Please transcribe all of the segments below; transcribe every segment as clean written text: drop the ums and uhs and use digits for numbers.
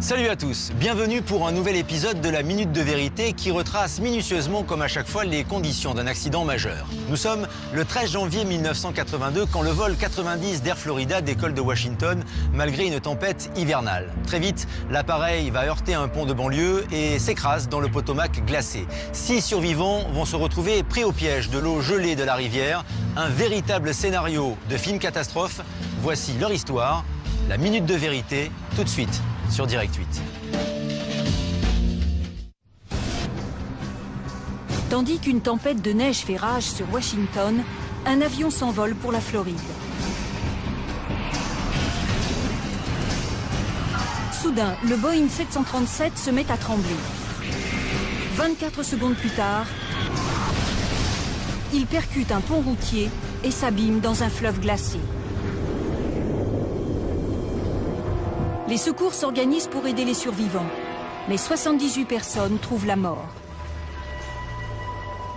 Salut à tous, bienvenue pour un nouvel épisode de la Minute de Vérité qui retrace minutieusement, comme à chaque fois, les conditions d'un accident majeur. Nous sommes le 13 janvier 1982 quand le vol 90 d'Air Florida décolle de Washington malgré une tempête hivernale. Très vite, l'appareil va heurter un pont de banlieue et s'écrase dans le Potomac glacé. 6 survivants vont se retrouver pris au piège de l'eau gelée de la rivière. Un véritable scénario de film catastrophe. Voici leur histoire, la Minute de Vérité, tout de suite sur Direct 8. Tandis qu'une tempête de neige fait rage sur Washington, un avion s'envole pour la Floride. Soudain, le Boeing 737 se met à trembler. 24 secondes plus tard, il percute un pont routier et s'abîme dans un fleuve glacé. Les secours s'organisent pour aider les survivants, mais 78 personnes trouvent la mort.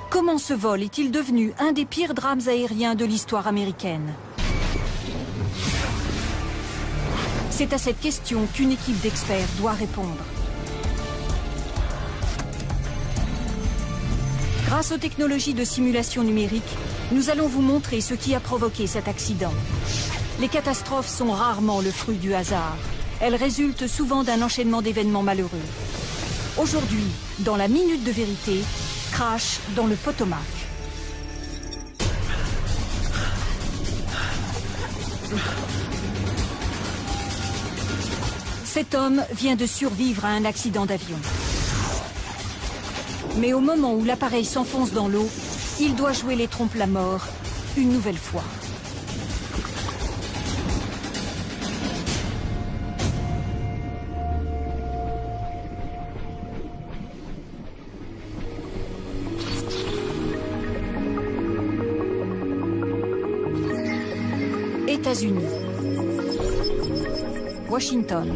Comment ce vol est-il devenu un des pires drames aériens de l'histoire américaine? C'est à cette question qu'une équipe d'experts doit répondre. Grâce aux technologies de simulation numérique, nous allons vous montrer ce qui a provoqué cet accident. Les catastrophes sont rarement le fruit du hasard. Elles résultent souvent d'un enchaînement d'événements malheureux. Aujourd'hui, dans la Minute de Vérité, crash dans le Potomac. Cet homme vient de survivre à un accident d'avion. Mais au moment où l'appareil s'enfonce dans l'eau, il doit jouer les trompes-la-mort une nouvelle fois. États-Unis. Washington.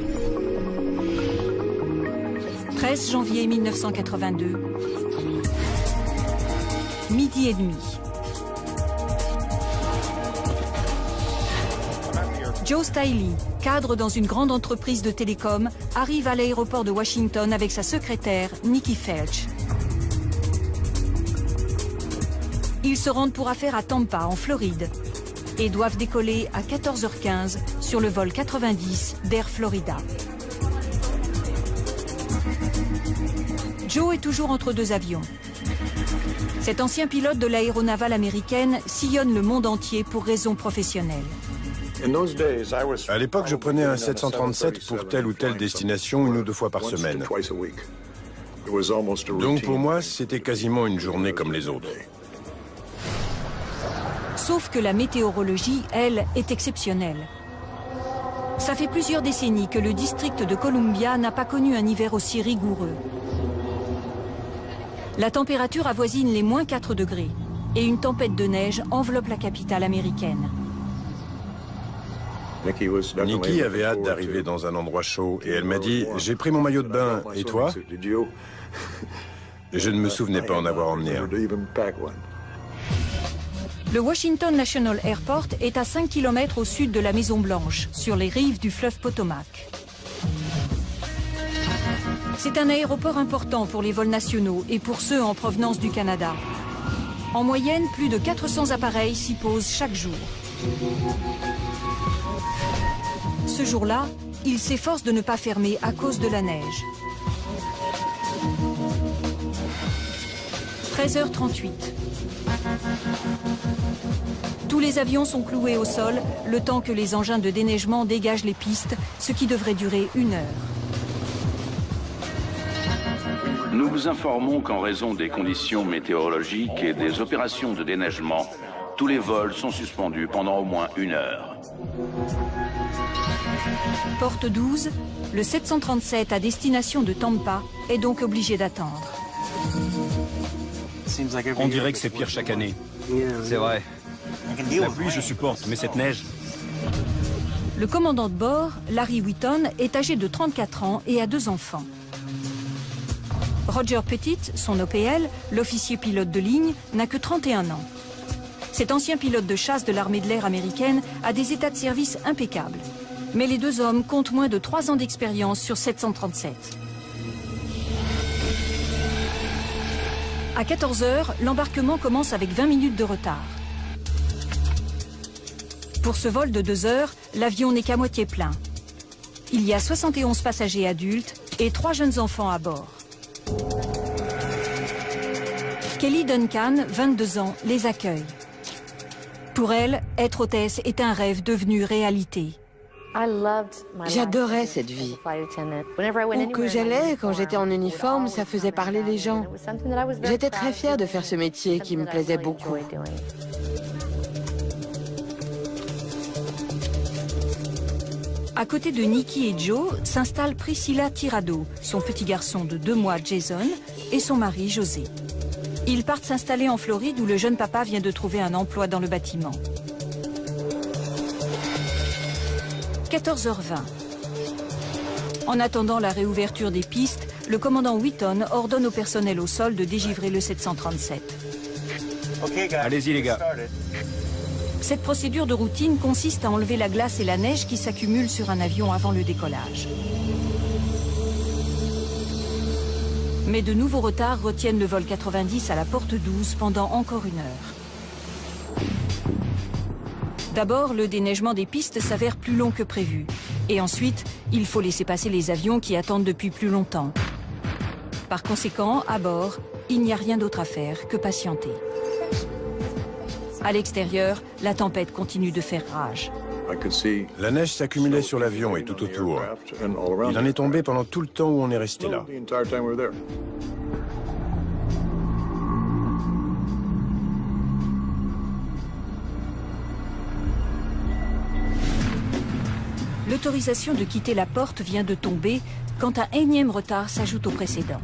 13 janvier 1982. Midi et demi. Joe Stiley, cadre dans une grande entreprise de télécom, arrive à l'aéroport de Washington avec sa secrétaire, Nikki Felch. Ils se rendent pour affaire à Tampa, en Floride, et doivent décoller à 14h15 sur le vol 90 d'Air Florida. Joe est toujours entre deux avions. Cet ancien pilote de l'aéronavale américaine sillonne le monde entier pour raisons professionnelles. À l'époque, je prenais un 737 pour telle ou telle destination 1 ou 2 fois par semaine. Donc pour moi, c'était quasiment une journée comme les autres. Sauf que la météorologie, elle, est exceptionnelle. Ça fait plusieurs décennies que le district de Columbia n'a pas connu un hiver aussi rigoureux. La température avoisine les moins 4 degrés et une tempête de neige enveloppe la capitale américaine. Nikki avait hâte d'arriver dans un endroit chaud et elle m'a dit « J'ai pris mon maillot de bain, et toi ?» Je ne me souvenais pas en avoir emmené un. Le Washington National Airport est à 5 km au sud de la Maison-Blanche, sur les rives du fleuve Potomac. C'est un aéroport important pour les vols nationaux et pour ceux en provenance du Canada. En moyenne, plus de 400 appareils s'y posent chaque jour. Ce jour-là, il s'efforce de ne pas fermer à cause de la neige. 13h38. Tous les avions sont cloués au sol, le temps que les engins de déneigement dégagent les pistes, ce qui devrait durer 1 heure. Nous vous informons qu'en raison des conditions météorologiques et des opérations de déneigement, tous les vols sont suspendus pendant au moins 1 heure. Porte 12, le 737 à destination de Tampa est donc obligé d'attendre. On dirait que c'est pire chaque année. C'est vrai. La pluie, je supporte, mais cette neige... Le commandant de bord, Larry Whitton, est âgé de 34 ans et a 2 enfants. Roger Pettit, son OPL, l'officier pilote de ligne, n'a que 31 ans. Cet ancien pilote de chasse de l'armée de l'air américaine a des états de service impeccables. Mais les deux hommes comptent moins de 3 ans d'expérience sur 737. À 14 h, l'embarquement commence avec 20 minutes de retard. Pour ce vol de 2 heures, l'avion n'est qu'à moitié plein. Il y a 71 passagers adultes et 3 jeunes enfants à bord. Kelly Duncan, 22 ans, les accueille. Pour elle, être hôtesse est un rêve devenu réalité. J'adorais cette vie. Où que j'allais, quand j'étais en uniforme, ça faisait parler les gens. J'étais très fière de faire ce métier qui me plaisait beaucoup. À côté de Nikki et Joe s'installe Priscilla Tirado, son petit garçon de 2 mois Jason et son mari José. Ils partent s'installer en Floride où le jeune papa vient de trouver un emploi dans le bâtiment. 14h20. En attendant la réouverture des pistes, le commandant Wheaton ordonne au personnel au sol de dégivrer le 737. Allez-y les gars. Cette procédure de routine consiste à enlever la glace et la neige qui s'accumulent sur un avion avant le décollage. Mais de nouveaux retards retiennent le vol 90 à la porte 12 pendant encore 1 heure. D'abord, le déneigement des pistes s'avère plus long que prévu. Et ensuite, il faut laisser passer les avions qui attendent depuis plus longtemps. Par conséquent, à bord, il n'y a rien d'autre à faire que patienter. À l'extérieur, la tempête continue de faire rage. La neige s'accumulait sur l'avion et tout autour. Il en est tombé pendant tout le temps où on est resté là. L'autorisation de quitter la porte vient de tomber quand un énième retard s'ajoute au précédent.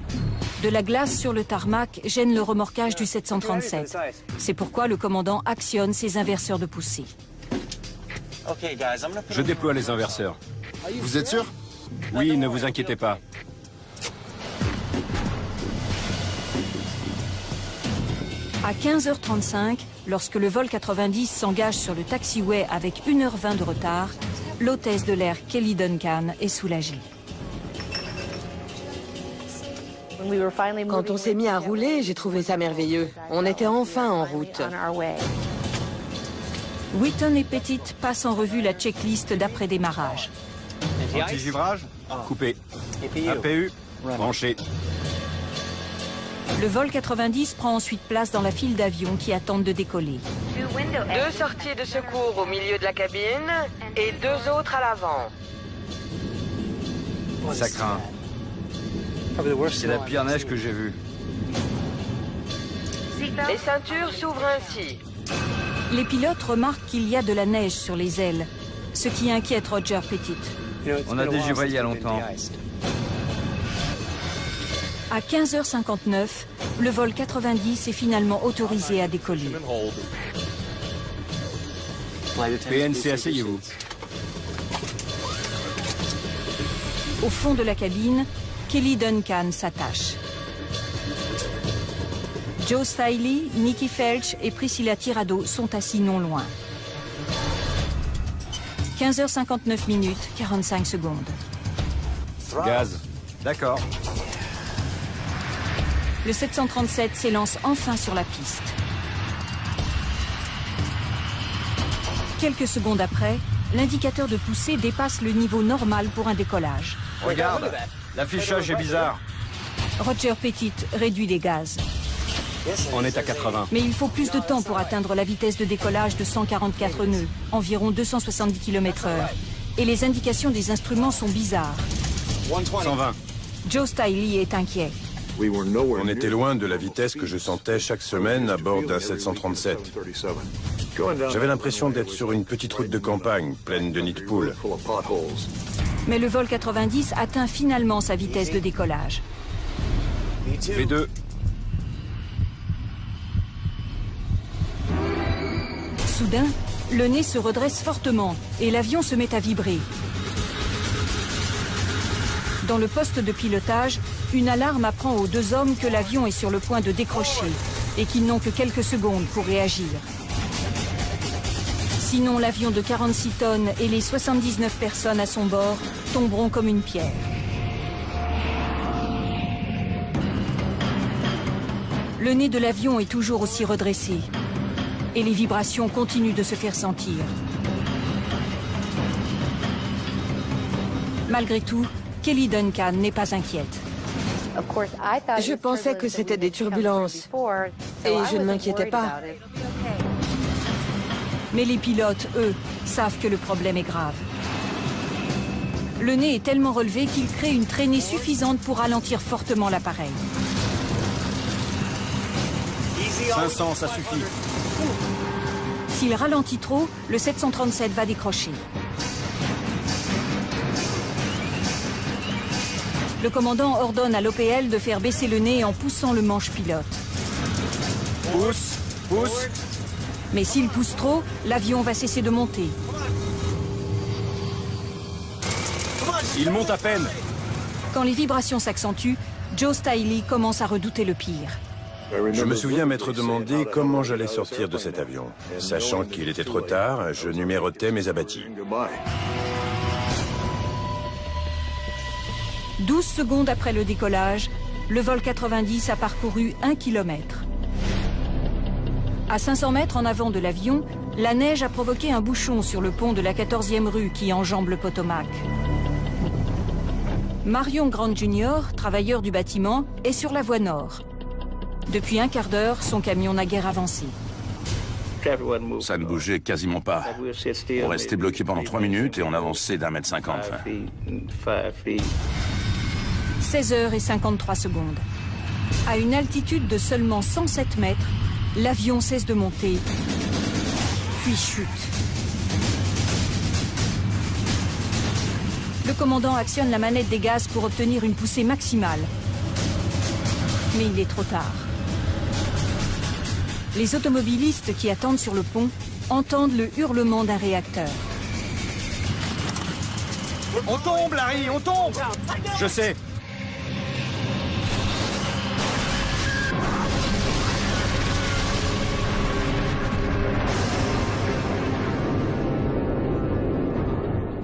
De la glace sur le tarmac gêne le remorquage du 737. C'est pourquoi le commandant actionne ses inverseurs de poussée. Je déploie les inverseurs. Vous êtes sûr? Oui, ne vous inquiétez pas. À 15h35, lorsque le vol 90 s'engage sur le taxiway avec 1h20 de retard, l'hôtesse de l'air Kelly Duncan est soulagée. Quand on s'est mis à rouler, j'ai trouvé ça merveilleux. On était enfin en route. Wheaton et Pettit passent en revue la checklist d'après-démarrage. Anti-givrage, coupé. APU, branché. Le vol 90 prend ensuite place dans la file d'avions qui attendent de décoller. 2 sorties de secours au milieu de la cabine et 2 autres à l'avant. Ça craint. C'est la pire neige que j'ai vue. Les ceintures s'ouvrent ainsi. Les pilotes remarquent qu'il y a de la neige sur les ailes, ce qui inquiète Roger Pettit. On a dégivré il y a longtemps. À 15h59, le vol 90 est finalement autorisé à décoller. PNC, asseyez-vous. Au fond de la cabine, Kelly Duncan s'attache. Joe Stiley, Nikki Felch et Priscilla Tirado sont assis non loin. 15h59 45 secondes. Gaz. D'accord. Le 737 s'élance enfin sur la piste. Quelques secondes après, l'indicateur de poussée dépasse le niveau normal pour un décollage. Regarde, l'affichage est bizarre. Roger Pettit réduit les gaz. On est à 80. Mais il faut plus de temps pour atteindre la vitesse de décollage de 144 nœuds, environ 270 km/h. Et les indications des instruments sont bizarres. 120. Joe Stiley est inquiet. On était loin de la vitesse que je sentais chaque semaine à bord d'un 737. J'avais l'impression d'être sur une petite route de campagne, pleine de nids de poules. Mais le vol 90 atteint finalement sa vitesse de décollage. V2. Soudain, le nez se redresse fortement et l'avion se met à vibrer. Dans le poste de pilotage, une alarme apprend aux 2 hommes que l'avion est sur le point de décrocher et qu'ils n'ont que quelques secondes pour réagir. Sinon, l'avion de 46 tonnes et les 79 personnes à son bord tomberont comme une pierre. Le nez de l'avion est toujours aussi redressé et les vibrations continuent de se faire sentir. Malgré tout, Kelly Duncan n'est pas inquiète. Je pensais que c'était des turbulences et je ne m'inquiétais pas. Mais les pilotes, eux, savent que le problème est grave. Le nez est tellement relevé qu'il crée une traînée suffisante pour ralentir fortement l'appareil. 500, ça suffit. S'il ralentit trop, le 737 va décrocher. Le commandant ordonne à l'OPL de faire baisser le nez en poussant le manche pilote. Pousse, pousse. Mais s'il pousse trop, l'avion va cesser de monter. Il monte à peine. Quand les vibrations s'accentuent, Joe Stiley commence à redouter le pire. Je me souviens m'être demandé comment j'allais sortir de cet avion. Sachant qu'il était trop tard, je numérotais mes abattis. 12 secondes après le décollage, le vol 90 a parcouru 1 kilomètre. À 500 mètres en avant de l'avion, la neige a provoqué un bouchon sur le pont de la 14e rue qui enjambe le Potomac. Marion Grant Jr., travailleur du bâtiment, est sur la voie nord. Depuis un quart d'heure, son camion n'a guère avancé. Ça ne bougeait quasiment pas. On restait bloqué pendant 3 minutes et on avançait d'1 mètre 50. 16h53. À une altitude de seulement 107 mètres, l'avion cesse de monter, puis chute. Le commandant actionne la manette des gaz pour obtenir une poussée maximale. Mais il est trop tard. Les automobilistes qui attendent sur le pont entendent le hurlement d'un réacteur. On tombe, Larry, on tombe. Je sais.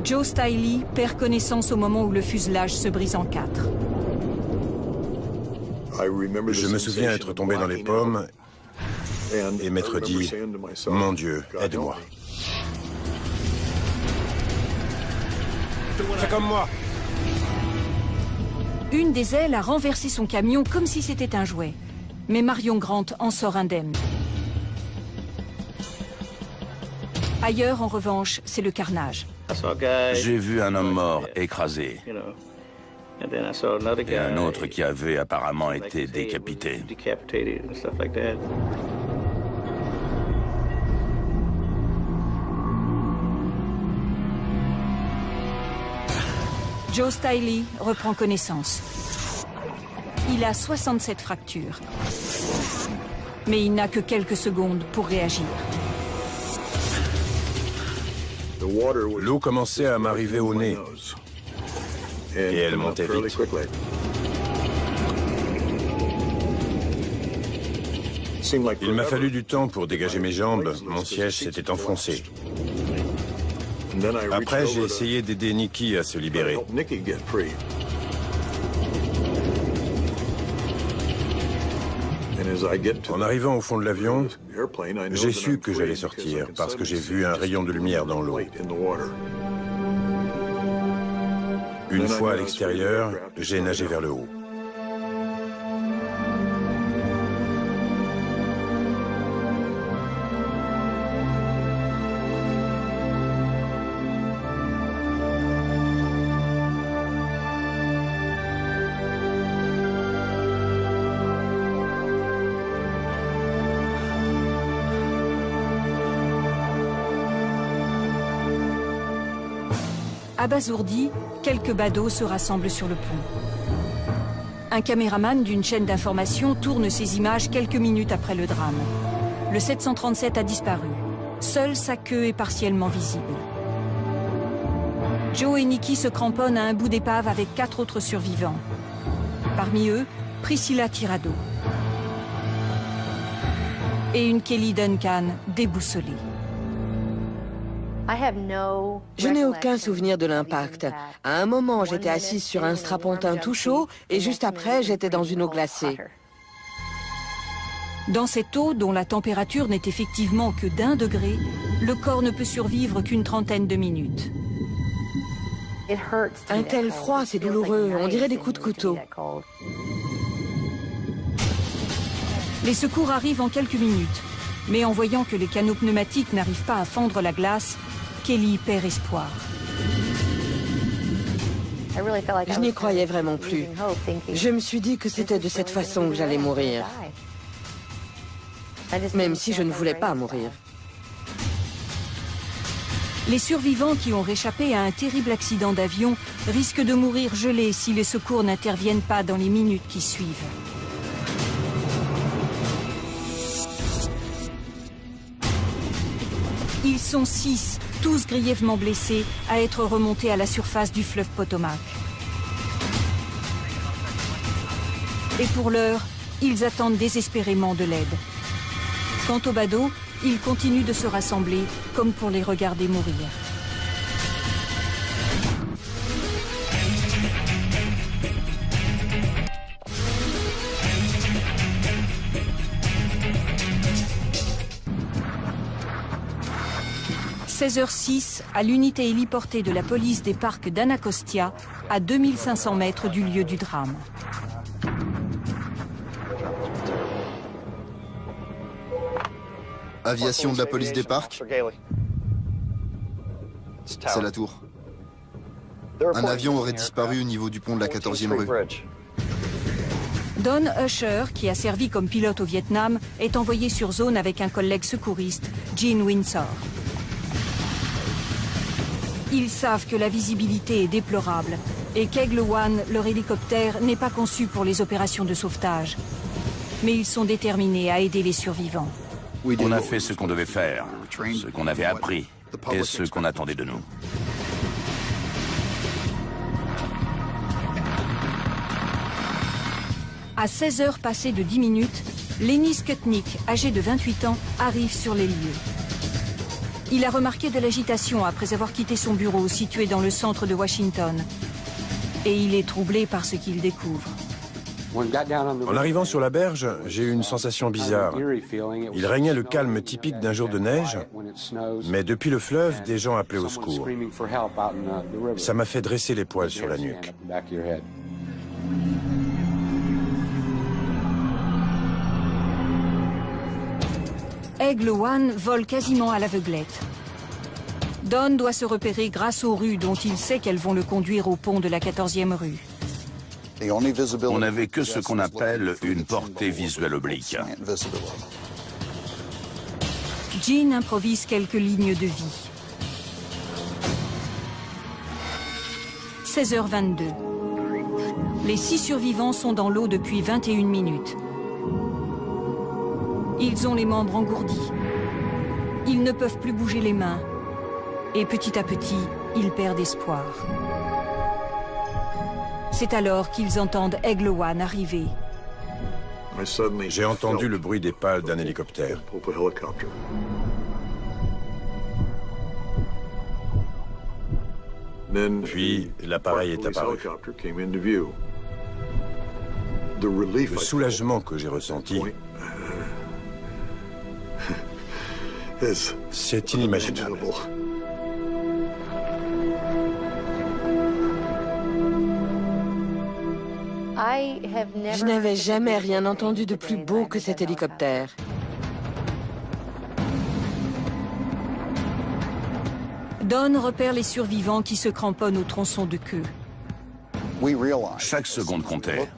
Joe Stiley perd connaissance au moment où le fuselage se brise en 4. Je me souviens être tombé dans les pommes et m'être dit « Mon Dieu, aide-moi ». Fais comme moi. Une des ailes a renversé son camion comme si c'était un jouet. Mais Marion Grant en sort indemne. Ailleurs, en revanche, c'est le carnage. J'ai vu un homme mort écrasé et un autre qui avait apparemment été décapité. Joe Stiley reprend connaissance. Il a 67 fractures. Mais il n'a que quelques secondes pour réagir. L'eau commençait à m'arriver au nez. Et elle montait vite. Il m'a fallu du temps pour dégager mes jambes. Mon siège s'était enfoncé. Après, j'ai essayé d'aider Nikki à se libérer. En arrivant au fond de l'avion, j'ai su que j'allais sortir parce que j'ai vu un rayon de lumière dans l'eau. Une fois à l'extérieur, j'ai nagé vers le haut. Abasourdi, quelques badauds se rassemblent sur le pont. Un caméraman d'une chaîne d'information tourne ces images quelques minutes après le drame. Le 737 a disparu. Seule sa queue est partiellement visible. Joe et Nikki se cramponnent à un bout d'épave avec 4 autres survivants. Parmi eux, Priscilla Tirado. Et une Kelly Duncan déboussolée. Je n'ai aucun souvenir de l'impact. À un moment, j'étais assise sur un strapontin tout chaud et juste après, j'étais dans une eau glacée. Dans cette eau, dont la température n'est effectivement que d'1 degré, le corps ne peut survivre qu'une trentaine de minutes. Un tel froid, c'est douloureux, on dirait des coups de couteau. Les secours arrivent en quelques minutes, mais en voyant que les canaux pneumatiques n'arrivent pas à fendre la glace, Kelly perd espoir. Je n'y croyais vraiment plus. Je me suis dit que c'était de cette façon que j'allais mourir. Même si je ne voulais pas mourir. Les survivants qui ont réchappé à un terrible accident d'avion risquent de mourir gelés si les secours n'interviennent pas dans les minutes qui suivent. Ils sont 6, tous grièvement blessés, à être remontés à la surface du fleuve Potomac. Et pour l'heure, ils attendent désespérément de l'aide. Quant aux badauds, ils continuent de se rassembler, comme pour les regarder mourir. « 16h06, à l'unité héliportée de la police des parcs d'Anacostia, à 2500 mètres du lieu du drame. Aviation de la police des parcs. C'est la tour. Un avion aurait disparu au niveau du pont de la 14e rue. Don Usher, qui a servi comme pilote au Vietnam, est envoyé sur zone avec un collègue secouriste, Gene Windsor. Ils savent que la visibilité est déplorable et qu'Eagle One, leur hélicoptère, n'est pas conçu pour les opérations de sauvetage. Mais ils sont déterminés à aider les survivants. On a fait ce qu'on devait faire, ce qu'on avait appris et ce qu'on attendait de nous. À 16h passées de 10 minutes, Lenny Skutnik, âgé de 28 ans, arrive sur les lieux. Il a remarqué de l'agitation après avoir quitté son bureau situé dans le centre de Washington. Et il est troublé par ce qu'il découvre. En arrivant sur la berge, j'ai eu une sensation bizarre. Il régnait le calme typique d'un jour de neige, mais depuis le fleuve, des gens appelaient au secours. Ça m'a fait dresser les poils sur la nuque. Eagle One vole quasiment à l'aveuglette. Don doit se repérer grâce aux rues dont il sait qu'elles vont le conduire au pont de la 14e rue. On n'avait que ce qu'on appelle une portée visuelle oblique. Gene improvise quelques lignes de vie. 16h22. Les 6 survivants sont dans l'eau depuis 21 minutes. Ils ont les membres engourdis. Ils ne peuvent plus bouger les mains. Et petit à petit, ils perdent espoir. C'est alors qu'ils entendent Eagle One arriver. J'ai entendu le bruit des pales d'un hélicoptère. Puis, l'appareil est apparu. Le soulagement que j'ai ressenti, c'est inimaginable. Je n'avais jamais rien entendu de plus beau que cet hélicoptère. Don repère les survivants qui se cramponnent au tronçon de queue. Chaque seconde comptait.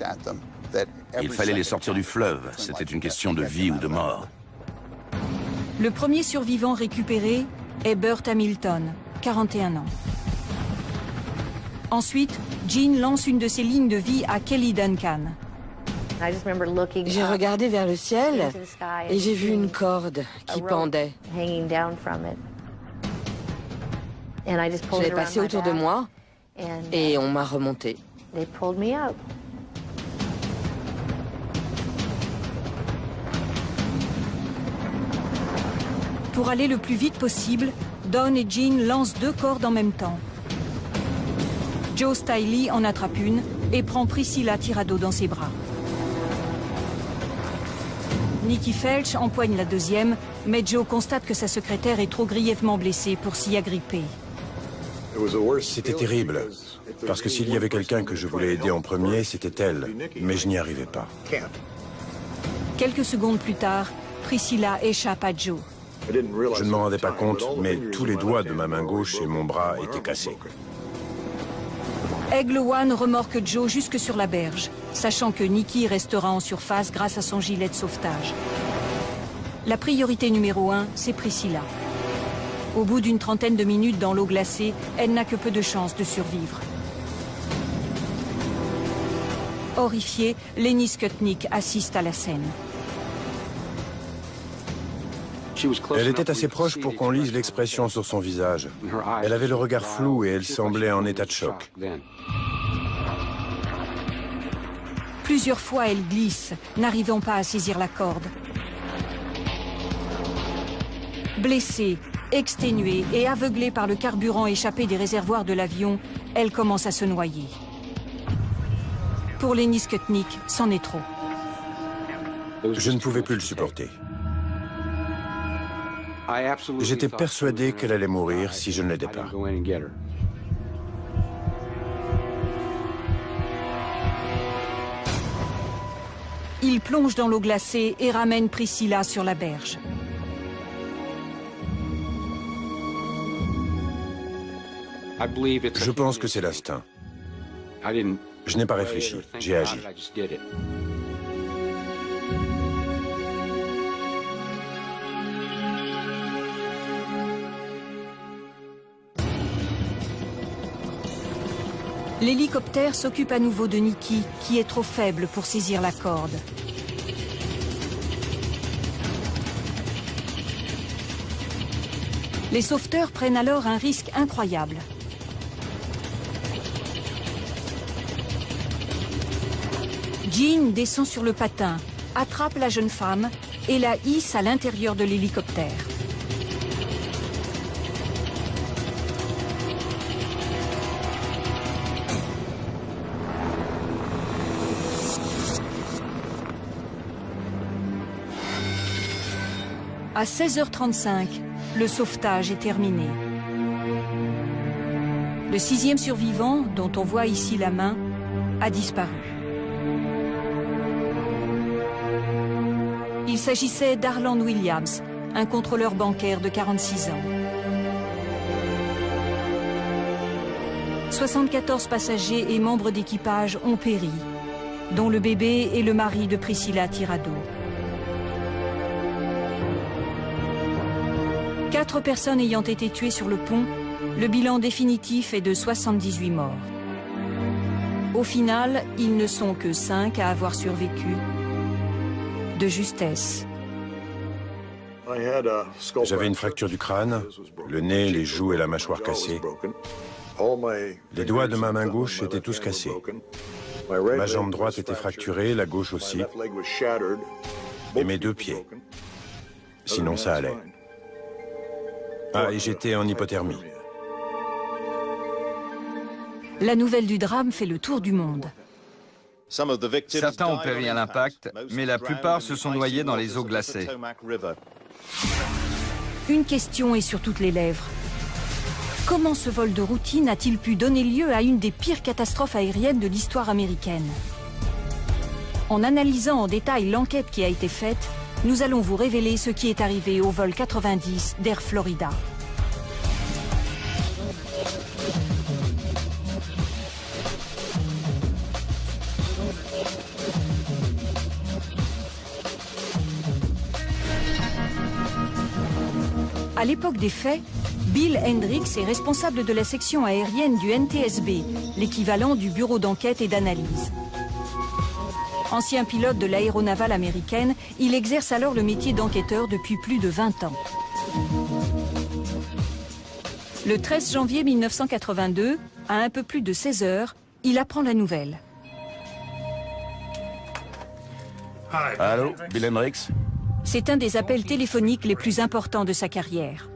Il fallait les sortir du fleuve. C'était une question de vie ou de mort. Le premier survivant récupéré est Burt Hamilton, 41 ans. Ensuite, Gene lance une de ses lignes de vie à Kelly Duncan. J'ai regardé vers le ciel et j'ai vu une corde qui pendait. Je l'ai passée autour de moi et on m'a remonté. Pour aller le plus vite possible, Don et Jean lancent 2 cordes en même temps. Joe Stiley en attrape une et prend Priscilla Tirado dans ses bras. Nikki Felch empoigne la deuxième, mais Joe constate que sa secrétaire est trop grièvement blessée pour s'y agripper. C'était terrible, parce que s'il y avait quelqu'un que je voulais aider en premier, c'était elle, mais je n'y arrivais pas. Quelques secondes plus tard, Priscilla échappe à Joe. Je ne m'en rendais pas compte, mais tous les doigts de ma main gauche et mon bras étaient cassés. Aigle One remorque Joe jusque sur la berge, sachant que Nikki restera en surface grâce à son gilet de sauvetage. La priorité numéro 1, c'est Priscilla. Au bout d'une trentaine de minutes dans l'eau glacée, elle n'a que peu de chances de survivre. Horrifiée, Lenny Skutnik assiste à la scène. Elle était assez proche pour qu'on lise l'expression sur son visage. Elle avait le regard flou et elle semblait en état de choc. Plusieurs fois, elle glisse, n'arrivant pas à saisir la corde. Blessée, exténuée et aveuglée par le carburant échappé des réservoirs de l'avion, elle commence à se noyer. Pour Lenny Skutnik, c'en est trop. Je ne pouvais plus le supporter. J'étais persuadé qu'elle allait mourir si je ne l'aidais pas. Il plonge dans l'eau glacée et ramène Priscilla sur la berge. Je pense que c'est l'instinct. Je n'ai pas réfléchi, j'ai agi. L'hélicoptère s'occupe à nouveau de Nikki, qui est trop faible pour saisir la corde. Les sauveteurs prennent alors un risque incroyable. Jean descend sur le patin, attrape la jeune femme et la hisse à l'intérieur de l'hélicoptère. À 16h35, le sauvetage est terminé. Le 6e survivant, dont on voit ici la main, a disparu. Il s'agissait d'Arland Williams, un contrôleur bancaire de 46 ans. 74 passagers et membres d'équipage ont péri, dont le bébé et le mari de Priscilla Tirado. 4 personnes ayant été tuées sur le pont, le bilan définitif est de 78 morts. Au final, ils ne sont que 5 à avoir survécu. De justesse. J'avais une fracture du crâne, le nez, les joues et la mâchoire cassés. Les doigts de ma main gauche étaient tous cassés. Ma jambe droite était fracturée, la gauche aussi. Et mes 2 pieds. Sinon, ça allait. Ah, et j'étais en hypothermie. La nouvelle du drame fait le tour du monde. Certains ont péri à l'impact, mais la plupart se sont noyés dans les eaux glacées. Une question est sur toutes les lèvres. Comment ce vol de routine a-t-il pu donner lieu à une des pires catastrophes aériennes de l'histoire américaine? En analysant en détail l'enquête qui a été faite, nous allons vous révéler ce qui est arrivé au vol 90 d'Air Florida. À l'époque des faits, Bill Hendricks est responsable de la section aérienne du NTSB, l'équivalent du bureau d'enquête et d'analyse. Ancien pilote de l'aéronavale américaine, il exerce alors le métier d'enquêteur depuis plus de 20 ans. Le 13 janvier 1982, à un peu plus de 16 heures, il apprend la nouvelle. Allô, Bill Hendricks? C'est un des appels téléphoniques les plus importants de sa carrière.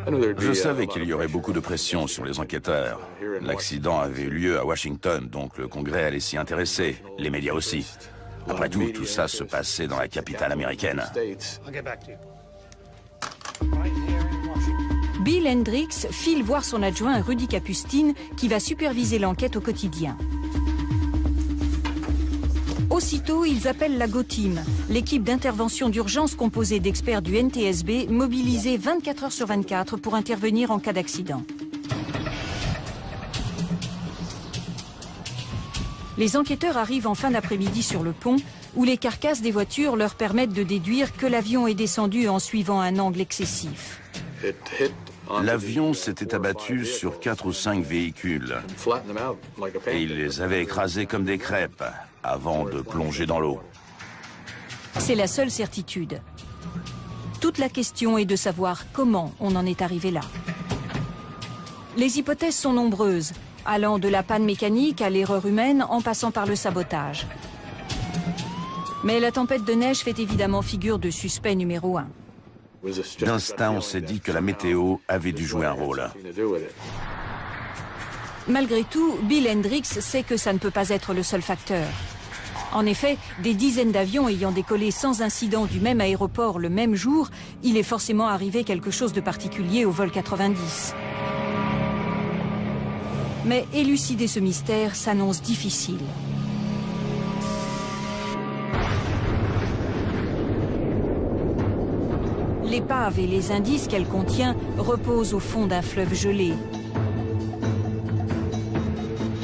Je savais qu'il y aurait beaucoup de pression sur les enquêteurs. L'accident avait eu lieu à Washington, donc le Congrès allait s'y intéresser, les médias aussi. Après tout, tout ça se passait dans la capitale américaine. Bill Hendricks file voir son adjoint Rudy Kapustin qui va superviser l'enquête au quotidien. Aussitôt, ils appellent la GO-Team, l'équipe d'intervention d'urgence composée d'experts du NTSB mobilisés 24 heures sur 24 pour intervenir en cas d'accident. Les enquêteurs arrivent en fin d'après-midi sur le pont où les carcasses des voitures leur permettent de déduire que l'avion est descendu en suivant un angle excessif. L'avion s'était abattu sur 4 ou 5 véhicules et il les avait écrasés comme des crêpes avant de plonger dans l'eau. C'est la seule certitude. Toute la question est de savoir comment on en est arrivé là. Les hypothèses sont nombreuses, allant de la panne mécanique à l'erreur humaine en passant par le sabotage. Mais la tempête de neige fait évidemment figure de suspect numéro 1. D'instinct, on s'est dit que la météo avait dû jouer un rôle. Malgré tout, Bill Hendricks sait que ça ne peut pas être le seul facteur. En effet, des dizaines d'avions ayant décollé sans incident du même aéroport le même jour, il est forcément arrivé quelque chose de particulier au vol 90. Mais élucider ce mystère s'annonce difficile. L'épave et les indices qu'elle contient reposent au fond d'un fleuve gelé.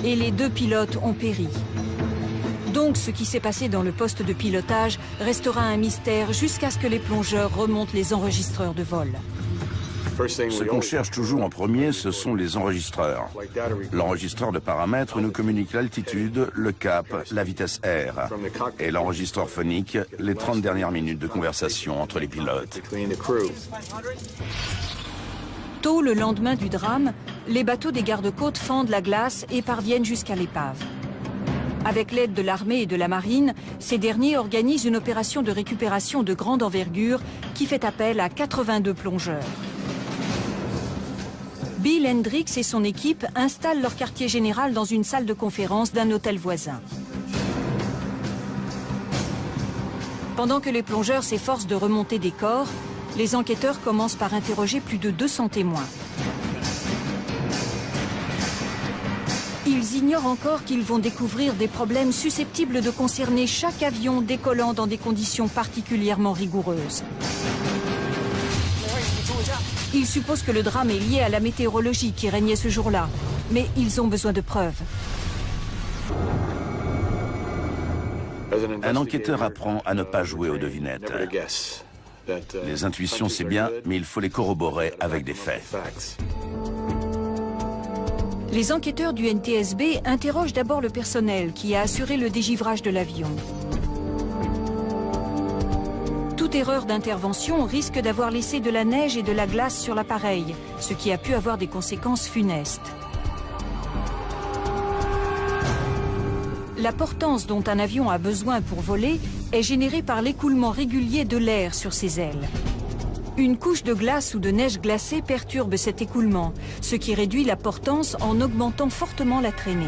Et les 2 pilotes ont péri. Donc ce qui s'est passé dans le poste de pilotage restera un mystère jusqu'à ce que les plongeurs remontent les enregistreurs de vol. Ce qu'on cherche toujours en premier, ce sont les enregistreurs. L'enregistreur de paramètres nous communique l'altitude, le cap, la vitesse R. Et l'enregistreur phonique, les 30 dernières minutes de conversation entre les pilotes. Tôt le lendemain du drame, les bateaux des gardes-côtes fendent la glace et parviennent jusqu'à l'épave. Avec l'aide de l'armée et de la marine, ces derniers organisent une opération de récupération de grande envergure qui fait appel à 82 plongeurs. Bill Hendricks et son équipe installent leur quartier général dans une salle de conférence d'un hôtel voisin. Pendant que les plongeurs s'efforcent de remonter des corps, les enquêteurs commencent par interroger plus de 200 témoins. Ils ignorent encore qu'ils vont découvrir des problèmes susceptibles de concerner chaque avion décollant dans des conditions particulièrement rigoureuses. Ils supposent que le drame est lié à la météorologie qui régnait ce jour-là, mais ils ont besoin de preuves. Un enquêteur apprend à ne pas jouer aux devinettes. Les intuitions, c'est bien, mais il faut les corroborer avec des faits. Les enquêteurs du NTSB interrogent d'abord le personnel qui a assuré le dégivrage de l'avion. Toute erreur d'intervention risque d'avoir laissé de la neige et de la glace sur l'appareil, ce qui a pu avoir des conséquences funestes. La portance dont un avion a besoin pour voler est générée par l'écoulement régulier de l'air sur ses ailes. Une couche de glace ou de neige glacée perturbe cet écoulement, ce qui réduit la portance en augmentant fortement la traînée.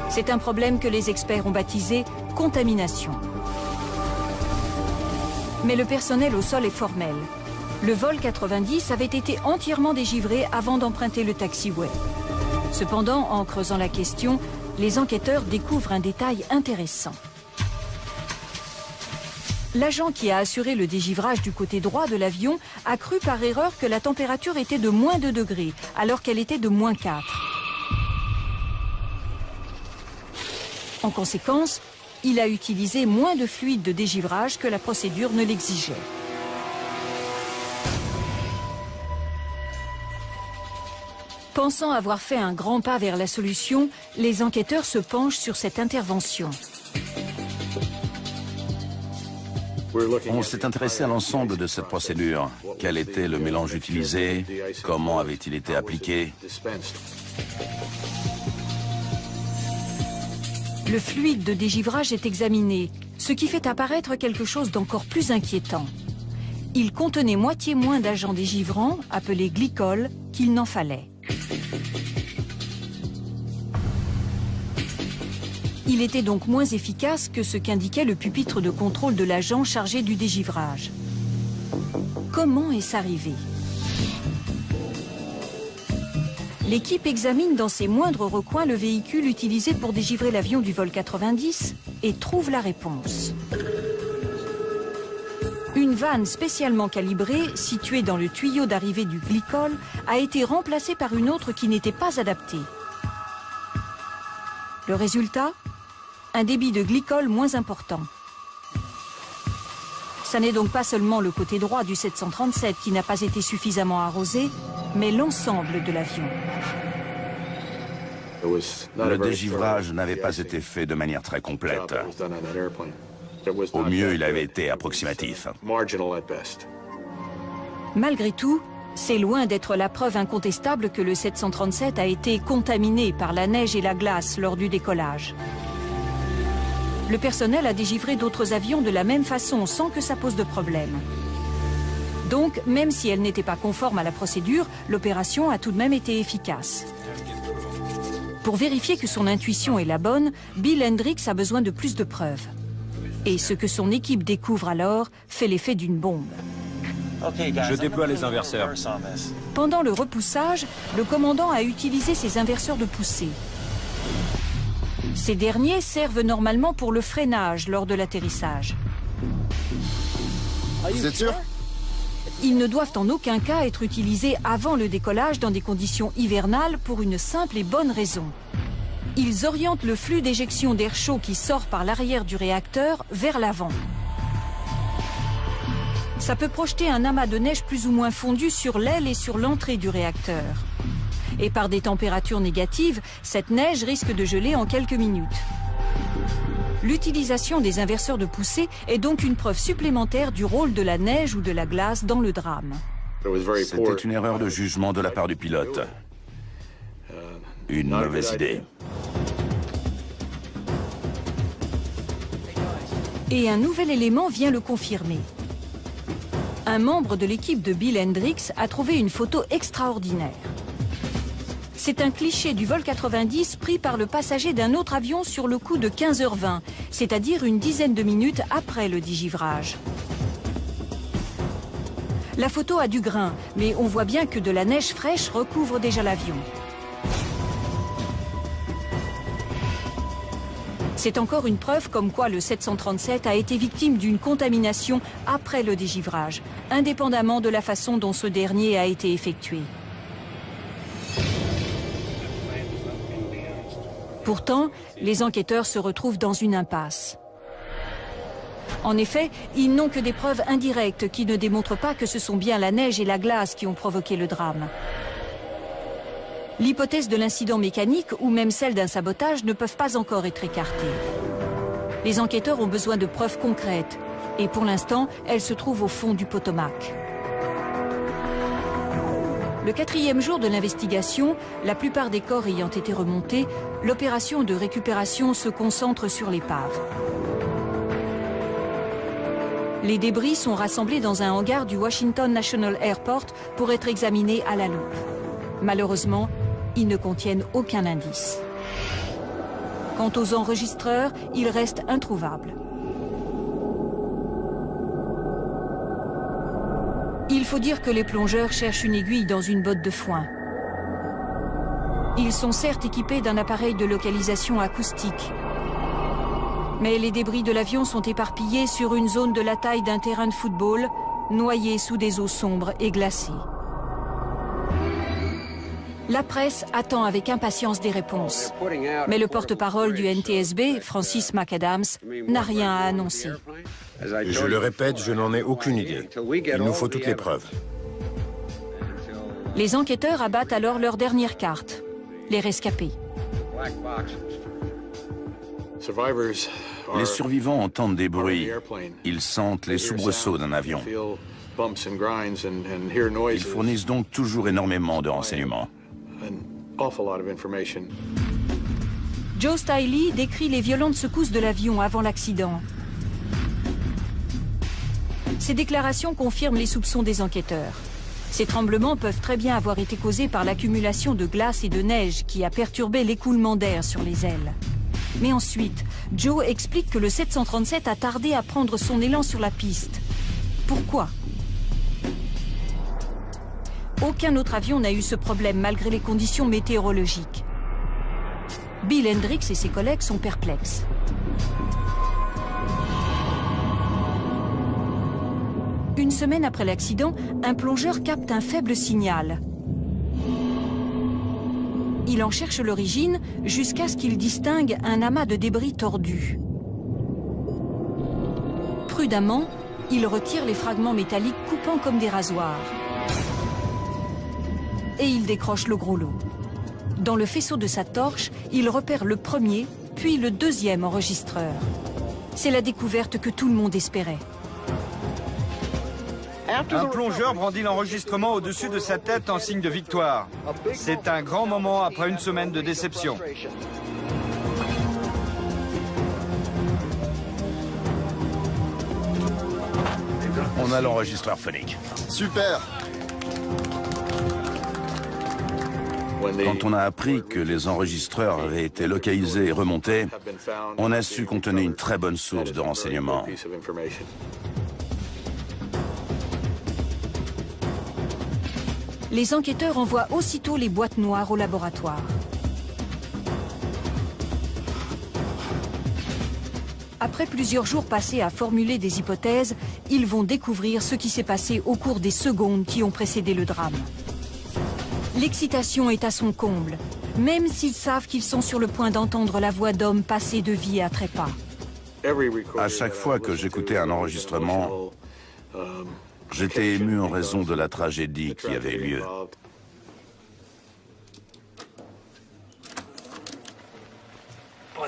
C'est un problème que les experts ont baptisé « contamination ». Mais le personnel au sol est formel. Le vol 90 avait été entièrement dégivré avant d'emprunter le taxiway. Cependant, en creusant la question, les enquêteurs découvrent un détail intéressant. L'agent qui a assuré le dégivrage du côté droit de l'avion a cru par erreur que la température était de moins 2 degrés, alors qu'elle était de moins 4. En conséquence, il a utilisé moins de fluide de dégivrage que la procédure ne l'exigeait. Pensant avoir fait un grand pas vers la solution, les enquêteurs se penchent sur cette intervention. On s'est intéressé à l'ensemble de cette procédure. Quel était le mélange utilisé? Comment avait-il été appliqué? Le fluide de dégivrage est examiné, ce qui fait apparaître quelque chose d'encore plus inquiétant. Il contenait moitié moins d'agents dégivrants, appelés glycols, qu'il n'en fallait. Il était donc moins efficace que ce qu'indiquait le pupitre de contrôle de l'agent chargé du dégivrage. Comment est-ce arrivé? L'équipe examine dans ses moindres recoins le véhicule utilisé pour dégivrer l'avion du vol 90 et trouve la réponse. Une vanne spécialement calibrée, située dans le tuyau d'arrivée du glycol, a été remplacée par une autre qui n'était pas adaptée. Le résultat? Un débit de glycol moins important. Ça n'est donc pas seulement le côté droit du 737 qui n'a pas été suffisamment arrosé, mais l'ensemble de l'avion. Le dégivrage n'avait pas été fait de manière très complète. Au mieux, il avait été approximatif. Malgré tout, c'est loin d'être la preuve incontestable que le 737 a été contaminé par la neige et la glace lors du décollage. Le personnel a dégivré d'autres avions de la même façon, sans que ça pose de problème. Donc, même si elle n'était pas conforme à la procédure, l'opération a tout de même été efficace. Pour vérifier que son intuition est la bonne, Bill Hendricks a besoin de plus de preuves. Et ce que son équipe découvre alors fait l'effet d'une bombe. Je déploie les inverseurs. Pendant le repoussage, le commandant a utilisé ses inverseurs de poussée. Ces derniers servent normalement pour le freinage lors de l'atterrissage. Vous êtes sûr? Ils ne doivent en aucun cas être utilisés avant le décollage dans des conditions hivernales pour une simple et bonne raison. Ils orientent le flux d'éjection d'air chaud qui sort par l'arrière du réacteur vers l'avant. Ça peut projeter un amas de neige plus ou moins fondu sur l'aile et sur l'entrée du réacteur. Et par des températures négatives, cette neige risque de geler en quelques minutes. L'utilisation des inverseurs de poussée est donc une preuve supplémentaire du rôle de la neige ou de la glace dans le drame. C'était une erreur de jugement de la part du pilote. Une mauvaise idée. Et un nouvel élément vient le confirmer. Un membre de l'équipe de Bill Hendricks a trouvé une photo extraordinaire. C'est un cliché du vol 90 pris par le passager d'un autre avion sur le coup de 15h20, c'est-à-dire une dizaine de minutes après le dégivrage. La photo a du grain, mais on voit bien que de la neige fraîche recouvre déjà l'avion. C'est encore une preuve comme quoi le 737 a été victime d'une contamination après le dégivrage, indépendamment de la façon dont ce dernier a été effectué. Pourtant, les enquêteurs se retrouvent dans une impasse. En effet, ils n'ont que des preuves indirectes qui ne démontrent pas que ce sont bien la neige et la glace qui ont provoqué le drame. L'hypothèse de l'incident mécanique ou même celle d'un sabotage ne peuvent pas encore être écartées. Les enquêteurs ont besoin de preuves concrètes et pour l'instant, elles se trouvent au fond du Potomac. Le 4e jour de l'investigation, la plupart des corps ayant été remontés, l'opération de récupération se concentre sur l'épave. Les débris sont rassemblés dans un hangar du Washington National Airport pour être examinés à la loupe. Malheureusement, ils ne contiennent aucun indice. Quant aux enregistreurs, ils restent introuvables. Il faut dire que les plongeurs cherchent une aiguille dans une botte de foin. Ils sont certes équipés d'un appareil de localisation acoustique. Mais les débris de l'avion sont éparpillés sur une zone de la taille d'un terrain de football, noyée sous des eaux sombres et glacées. La presse attend avec impatience des réponses. Mais le porte-parole du NTSB, Francis McAdams, n'a rien à annoncer. Je le répète, je n'en ai aucune idée. Il nous faut toutes les preuves. Les enquêteurs abattent alors leur dernière carte, les rescapés. Les survivants entendent des bruits. Ils sentent les soubresauts d'un avion. Ils fournissent donc toujours énormément de renseignements. Joe Stiley décrit les violentes secousses de l'avion avant l'accident. Ces déclarations confirment les soupçons des enquêteurs. Ces tremblements peuvent très bien avoir été causés par l'accumulation de glace et de neige qui a perturbé l'écoulement d'air sur les ailes. Mais ensuite, Joe explique que le 737 a tardé à prendre son élan sur la piste. Pourquoi ? Aucun autre avion n'a eu ce problème malgré les conditions météorologiques. Bill Hendricks et ses collègues sont perplexes. Une semaine après l'accident, un plongeur capte un faible signal. Il en cherche l'origine jusqu'à ce qu'il distingue un amas de débris tordus. Prudemment, il retire les fragments métalliques coupants comme des rasoirs. Et il décroche le gros lot. Dans le faisceau de sa torche, il repère le premier, puis le deuxième enregistreur. C'est la découverte que tout le monde espérait. Un plongeur brandit l'enregistrement au-dessus de sa tête en signe de victoire. C'est un grand moment après une semaine de déception. On a l'enregistreur phonique. Super! Quand on a appris que les enregistreurs avaient été localisés et remontés, on a su qu'on tenait une très bonne source de renseignements. Les enquêteurs envoient aussitôt les boîtes noires au laboratoire. Après plusieurs jours passés à formuler des hypothèses, ils vont découvrir ce qui s'est passé au cours des secondes qui ont précédé le drame. L'excitation est à son comble, même s'ils savent qu'ils sont sur le point d'entendre la voix d'hommes passés de vie à trépas. À chaque fois que j'écoutais un enregistrement, j'étais ému en raison de la tragédie qui avait eu lieu.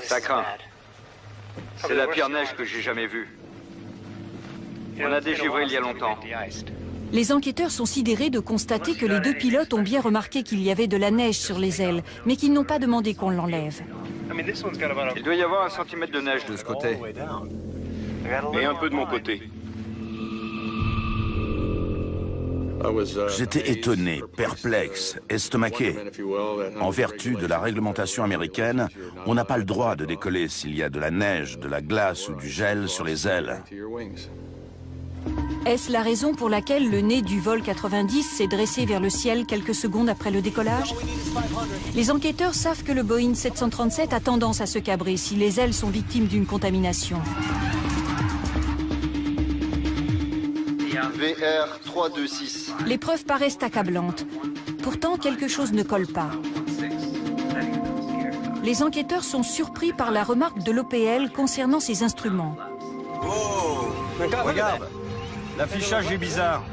Ça craint. C'est la pire neige que j'ai jamais vue. On a dégivré il y a longtemps. Les enquêteurs sont sidérés de constater que les deux pilotes ont bien remarqué qu'il y avait de la neige sur les ailes, mais qu'ils n'ont pas demandé qu'on l'enlève. Il doit y avoir 1 centimètre de neige de ce côté. Et un peu de mon côté. J'étais étonné, perplexe, estomaqué. En vertu de la réglementation américaine, on n'a pas le droit de décoller s'il y a de la neige, de la glace ou du gel sur les ailes. Est-ce la raison pour laquelle le nez du vol 90 s'est dressé vers le ciel quelques secondes après le décollage? Les enquêteurs savent que le Boeing 737 a tendance à se cabrer si les ailes sont victimes d'une contamination. VR 326. Les preuves paraissent accablantes. Pourtant, quelque chose ne colle pas. Les enquêteurs sont surpris par la remarque de l'OPL concernant ces instruments. Regarde, l'affichage est bizarre.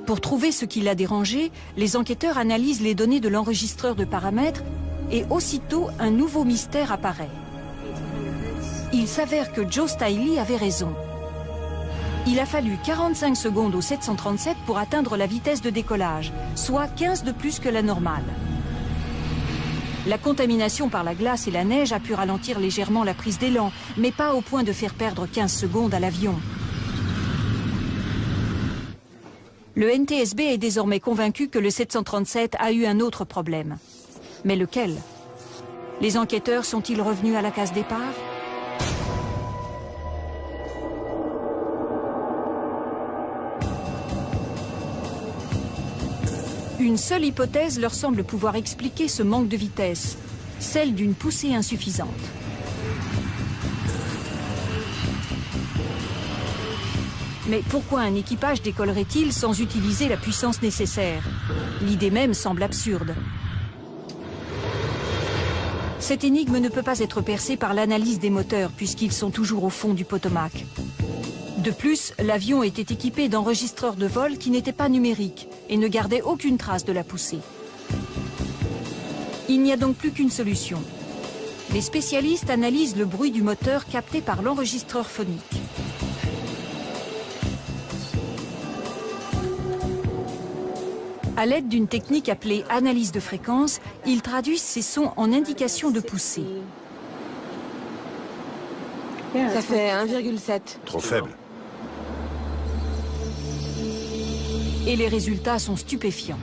Pour trouver ce qui l'a dérangé, les enquêteurs analysent les données de l'enregistreur de paramètres et aussitôt un nouveau mystère apparaît. Il s'avère que Joe Stiley avait raison. Il a fallu 45 secondes au 737 pour atteindre la vitesse de décollage, soit 15 de plus que la normale. La contamination par la glace et la neige a pu ralentir légèrement la prise d'élan, mais pas au point de faire perdre 15 secondes à l'avion. Le NTSB est désormais convaincu que le 737 a eu un autre problème. Mais lequel? Les enquêteurs sont-ils revenus à la case départ? Une seule hypothèse leur semble pouvoir expliquer ce manque de vitesse, celle d'une poussée insuffisante. Mais pourquoi un équipage décollerait-il sans utiliser la puissance nécessaire? L'idée même semble absurde. Cette énigme ne peut pas être percée par l'analyse des moteurs puisqu'ils sont toujours au fond du Potomac. De plus, l'avion était équipé d'enregistreurs de vol qui n'étaient pas numériques et ne gardaient aucune trace de la poussée. Il n'y a donc plus qu'une solution. Les spécialistes analysent le bruit du moteur capté par l'enregistreur phonique. À l'aide d'une technique appelée analyse de fréquence, ils traduisent ces sons en indications de poussée. Ça fait 1,7. Trop faible. Et les résultats sont stupéfiants.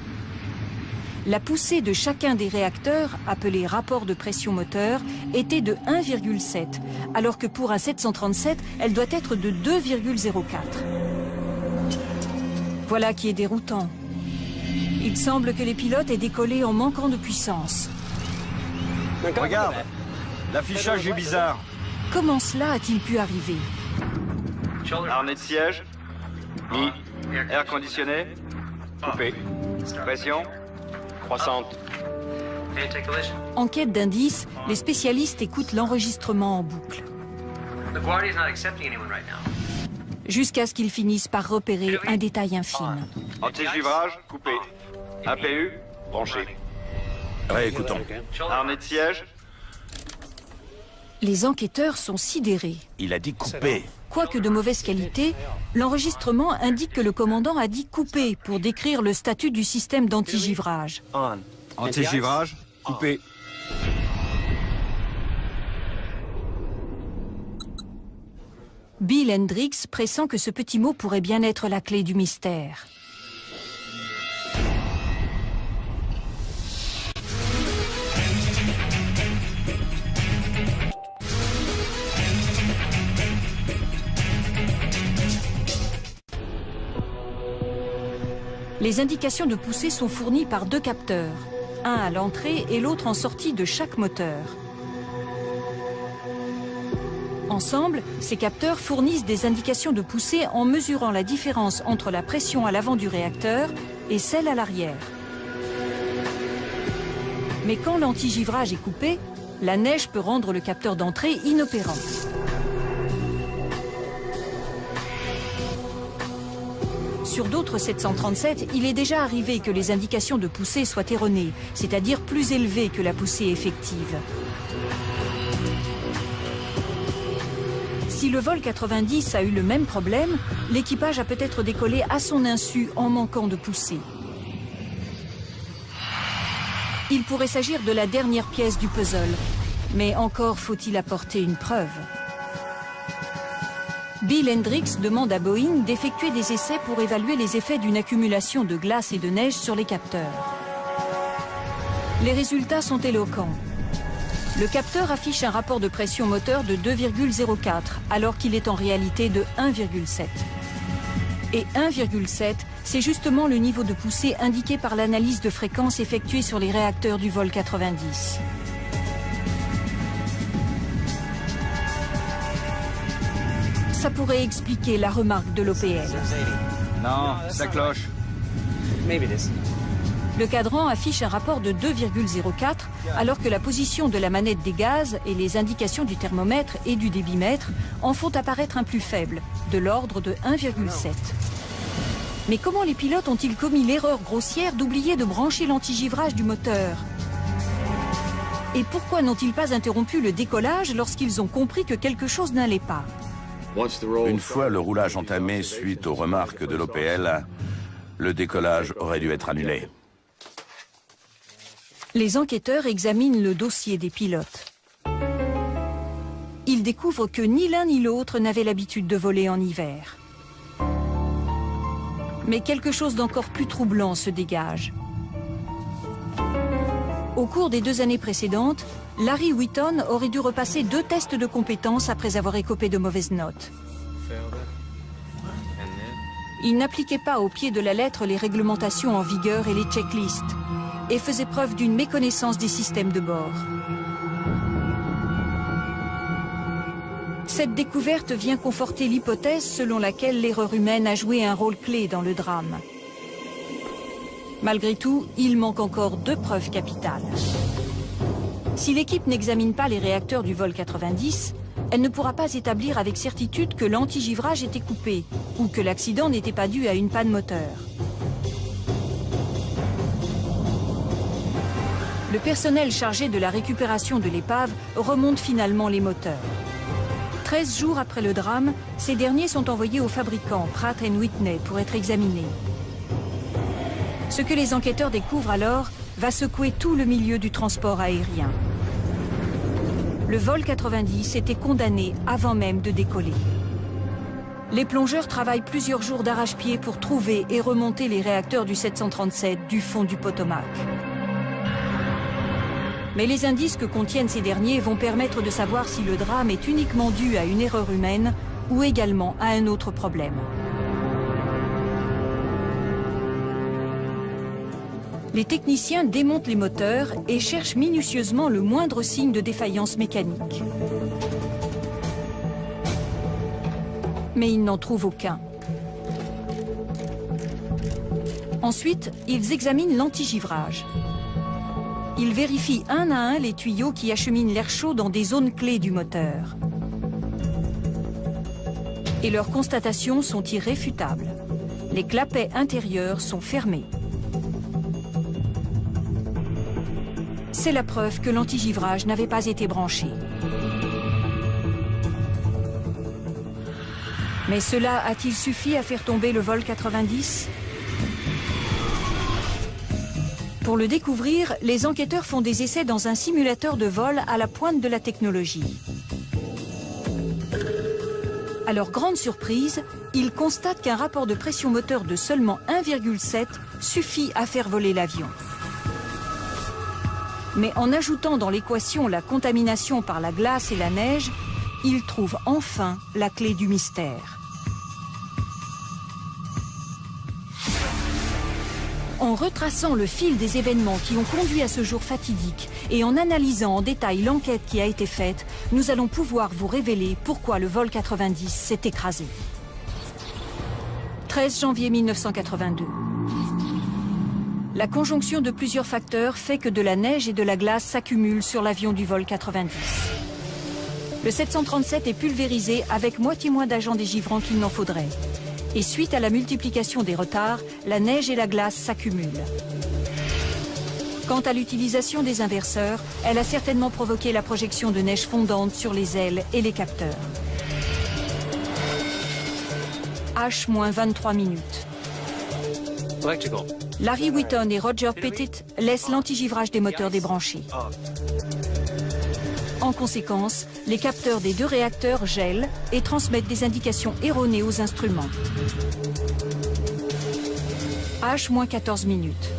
La poussée de chacun des réacteurs, appelé rapport de pression moteur, était de 1,7, alors que pour un 737, elle doit être de 2,04. Voilà qui est déroutant. Il semble que les pilotes aient décollé en manquant de puissance. Regarde, l'affichage est bizarre. Comment cela a-t-il pu arriver? Harnais de siège, mis. Air conditionné, coupé. Pression, croissante. En quête d'indices, les spécialistes écoutent l'enregistrement en boucle. Jusqu'à ce qu'ils finissent par repérer un détail infime. Anti-givrage, coupé. APU, branché. Réécoutons. Harnais de siège. Les enquêteurs sont sidérés. Il a dit couper. Quoique de mauvaise qualité, l'enregistrement indique que le commandant a dit couper pour décrire le statut du système d'anti-givrage. Anti-givrage, coupé. Bill Hendricks pressent que ce petit mot pourrait bien être la clé du mystère. Les indications de poussée sont fournies par deux capteurs, un à l'entrée et l'autre en sortie de chaque moteur. Ensemble, ces capteurs fournissent des indications de poussée en mesurant la différence entre la pression à l'avant du réacteur et celle à l'arrière. Mais quand l'antigivrage est coupé, la neige peut rendre le capteur d'entrée inopérant. Sur d'autres 737, il est déjà arrivé que les indications de poussée soient erronées, c'est-à-dire plus élevées que la poussée effective. Si le vol 90 a eu le même problème, l'équipage a peut-être décollé à son insu en manquant de poussée. Il pourrait s'agir de la dernière pièce du puzzle, mais encore faut-il apporter une preuve. Bill Hendricks demande à Boeing d'effectuer des essais pour évaluer les effets d'une accumulation de glace et de neige sur les capteurs. Les résultats sont éloquents. Le capteur affiche un rapport de pression moteur de 2,04, alors qu'il est en réalité de 1,7. Et 1,7, c'est justement le niveau de poussée indiqué par l'analyse de fréquence effectuée sur les réacteurs du vol 90. Ça pourrait expliquer la remarque de l'OPL. Non, ça cloche. Le cadran affiche un rapport de 2,04, alors que la position de la manette des gaz et les indications du thermomètre et du débitmètre en font apparaître un plus faible, de l'ordre de 1,7. Mais comment les pilotes ont-ils commis l'erreur grossière d'oublier de brancher l'antigivrage du moteur? Et pourquoi n'ont-ils pas interrompu le décollage lorsqu'ils ont compris que quelque chose n'allait pas? Une fois le roulage entamé suite aux remarques de l'OPL, le décollage aurait dû être annulé. Les enquêteurs examinent le dossier des pilotes. Ils découvrent que ni l'un ni l'autre n'avaient l'habitude de voler en hiver. Mais quelque chose d'encore plus troublant se dégage. Au cours des 2 années précédentes, Larry Whitton aurait dû repasser 2 tests de compétences après avoir écopé de mauvaises notes. Il n'appliquait pas au pied de la lettre les réglementations en vigueur et les checklists, et faisait preuve d'une méconnaissance des systèmes de bord. Cette découverte vient conforter l'hypothèse selon laquelle l'erreur humaine a joué un rôle clé dans le drame. Malgré tout, il manque encore 2 preuves capitales. Si l'équipe n'examine pas les réacteurs du vol 90, elle ne pourra pas établir avec certitude que l'antigivrage était coupé ou que l'accident n'était pas dû à une panne moteur. Le personnel chargé de la récupération de l'épave remonte finalement les moteurs. 13 jours après le drame, ces derniers sont envoyés au fabricant Pratt & Whitney pour être examinés. Ce que les enquêteurs découvrent alors va secouer tout le milieu du transport aérien. le vol 90 était condamné avant même de décoller. Les plongeurs travaillent plusieurs jours d'arrache-pied pour trouver et remonter les réacteurs du 737 du fond du Potomac. Mais les indices que contiennent ces derniers vont permettre de savoir si le drame est uniquement dû à une erreur humaine ou également à un autre problème. Les techniciens démontent les moteurs et cherchent minutieusement le moindre signe de défaillance mécanique. Mais ils n'en trouvent aucun. Ensuite, ils examinent l'antigivrage. Ils vérifient un à un les tuyaux qui acheminent l'air chaud dans des zones clés du moteur. Et leurs constatations sont irréfutables. Les clapets intérieurs sont fermés. C'est la preuve que l'antigivrage n'avait pas été branché. Mais cela a-t-il suffi à faire tomber le vol 90 ? Pour le découvrir, les enquêteurs font des essais dans un simulateur de vol à la pointe de la technologie. À leur grande surprise, ils constatent qu'un rapport de pression moteur de seulement 1,7 suffit à faire voler l'avion. Mais en ajoutant dans l'équation la contamination par la glace et la neige, ils trouvent enfin la clé du mystère. En retraçant le fil des événements qui ont conduit à ce jour fatidique et en analysant en détail l'enquête qui a été faite, nous allons pouvoir vous révéler pourquoi le vol 90 s'est écrasé. 13 janvier 1982. La conjonction de plusieurs facteurs fait que de la neige et de la glace s'accumulent sur l'avion du vol 90. Le 737 est pulvérisé avec moitié moins d'agents dégivrants qu'il n'en faudrait. Et suite à la multiplication des retards, la neige et la glace s'accumulent. Quant à l'utilisation des inverseurs, elle a certainement provoqué la projection de neige fondante sur les ailes et les capteurs. H-23 minutes. Larry Whitton et Roger Pettit laissent l'antigivrage des moteurs débranchés. En conséquence, les capteurs des deux réacteurs gèlent et transmettent des indications erronées aux instruments. H-14 minutes.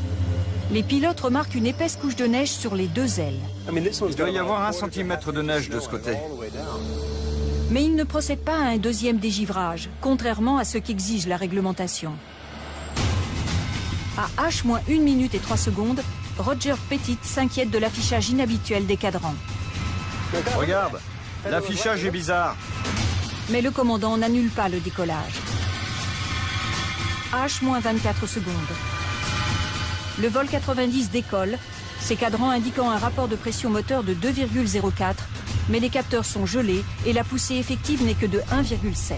Les pilotes remarquent une épaisse couche de neige sur les deux ailes. Il doit y avoir 1 centimètre de neige de ce côté. Mais ils ne procèdent pas à un deuxième dégivrage, contrairement à ce qu'exige la réglementation. À H-1 minute et 3 secondes, Roger Pettit s'inquiète de l'affichage inhabituel des cadrans. Regarde, l'affichage est bizarre. Mais le commandant n'annule pas le décollage. H-24 secondes. Le vol 90 décolle, ses cadrans indiquant un rapport de pression moteur de 2,04, mais les capteurs sont gelés et la poussée effective n'est que de 1,7.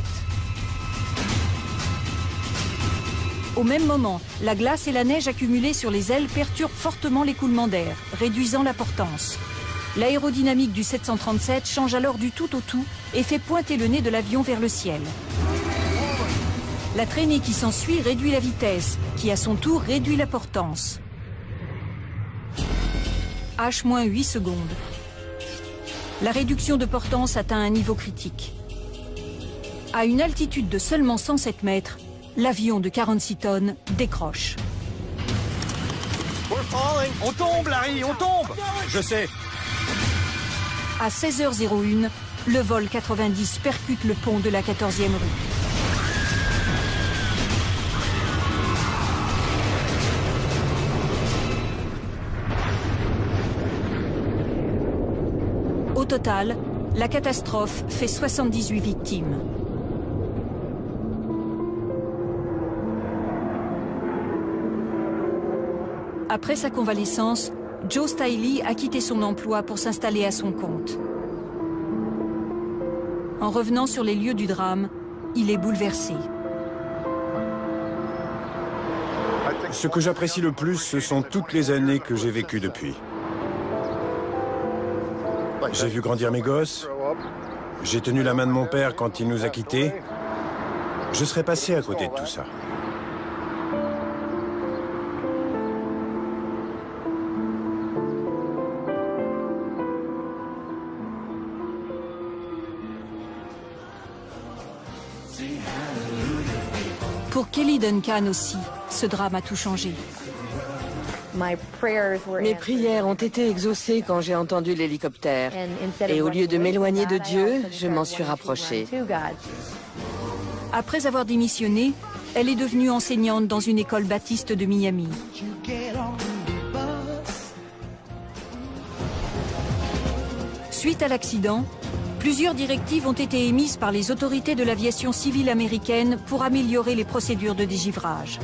Au même moment, la glace et la neige accumulées sur les ailes perturbent fortement l'écoulement d'air, réduisant la portance. L'aérodynamique du 737 change alors du tout au tout et fait pointer le nez de l'avion vers le ciel. La traînée qui s'ensuit réduit la vitesse, qui à son tour réduit la portance. H-8 secondes. La réduction de portance atteint un niveau critique. À une altitude de seulement 107 mètres, l'avion de 46 tonnes décroche. On tombe, Larry, on tombe! Je sais. À 16h01, le vol 90 percute le pont de la 14e rue. Au total, la catastrophe fait 78 victimes. Après sa convalescence, Joe Stiley a quitté son emploi pour s'installer à son compte. En revenant sur les lieux du drame, il est bouleversé. Ce que j'apprécie le plus, ce sont toutes les années que j'ai vécues depuis. J'ai vu grandir mes gosses. J'ai tenu la main de mon père quand il nous a quittés. Je serais passé à côté de tout ça. Pour Kelly Duncan aussi, ce drame a tout changé. Mes prières ont été exaucées quand j'ai entendu l'hélicoptère. Et au lieu de m'éloigner de Dieu, je m'en suis rapprochée. Après avoir démissionné, elle est devenue enseignante dans une école baptiste de Miami. Suite à l'accident, plusieurs directives ont été émises par les autorités de l'aviation civile américaine pour améliorer les procédures de dégivrage.